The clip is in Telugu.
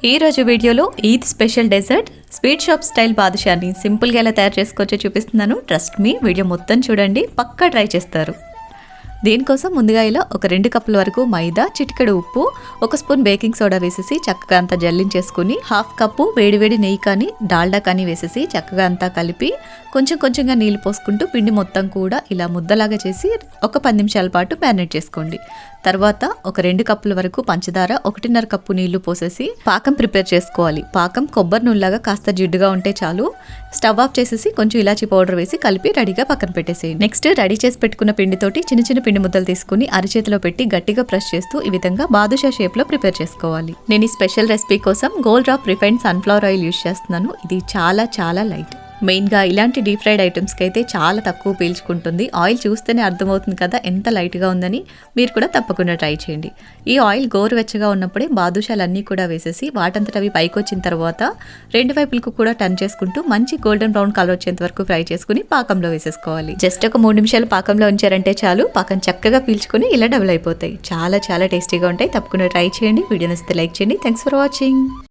ఈరోజు వీడియోలో Eid special dessert sweet shop style బాదుషాని సింపుల్గా ఎలా తయారు చేసుకోవచ్చో చూపిస్తున్నాను. ట్రస్ట్ మీ, వీడియో మొత్తం చూడండి, పక్కా ట్రై చేస్తారు. దీనికోసం ముందుగా ఇలా ఒక 2 కప్పుల వరకు మైదా, చిటికెడు ఉప్పు, 1 స్పూన్ బేకింగ్ సోడా వేసేసి చక్కగా అంతా జల్లించేసుకుని, 1/2 కప్పు వేడివేడి నెయ్యి కానీ డాల్డా కానీ వేసేసి చక్కగా అంతా కలిపి కొంచెంగా నీళ్ళు పోసుకుంటూ పిండి మొత్తం కూడా ఇలా ముద్దలాగా చేసి ఒక 10 నిమిషాల పాటు మ్యారినేట్ చేసుకోండి. తర్వాత ఒక 2 కప్పుల వరకు పంచదార, 1.5 కప్పు నీళ్లు పోసేసి పాకం ప్రిపేర్ చేసుకోవాలి. పాకం కొబ్బరి నూనెలాగా కాస్త జిడ్డుగా ఉంటే చాలు. స్టవ్ ఆఫ్ చేసేసి కొంచెం ఇలాచీ పౌడర్ వేసి కలిపి రెడీగా పక్కన పెట్టేసేయండి. నెక్స్ట్ రెడీ చేసి పెట్టుకున్న పిండితోటి చిన్న పిండి ముద్దలు తీసుకుని అరచేతిలో పెట్టి గట్టిగా ప్రెస్ చేస్తూ ఈ విధంగా బాదుషా షేప్ లో ప్రిపేర్ చేసుకోవాలి. నేను ఈ స్పెషల్ రెసిపీ కోసం gold drop refined sunflower oil use చేస్తున్నాను. ఇది చాలా లైట్. మెయిన్గా ఇలాంటి డీప్ ఫ్రైడ్ ఐటమ్స్కి అయితే చాలా తక్కువ పీల్చుకుంటుంది. ఆయిల్ చూస్తేనే అర్థమవుతుంది కదా ఎంత లైట్గా ఉందని. మీరు కూడా తప్పకుండా ట్రై చేయండి. ఈ ఆయిల్ గోరువెచ్చగా ఉన్నప్పుడే బాదుషాలన్నీ కూడా వేసేసి వాటంతట అవి పైకి వచ్చిన తర్వాత 2 వైపులకు కూడా టర్న్ చేసుకుంటూ మంచి గోల్డెన్ బ్రౌన్ కలర్ వచ్చేంత వరకు ఫ్రై చేసుకుని పాకంలో వేసేసుకోవాలి. జస్ట్ ఒక 3 నిమిషాలు పాకంలో ఉంచారంటే చాలు, పాకం చక్కగా పీల్చుకుని ఇలా డబుల్ అయిపోతాయి. చాలా టేస్టీగా ఉంటాయి. తప్పకుండా ట్రై చేయండి. వీడియో నచ్చితే లైక్ చేయండి. Thanks for watching.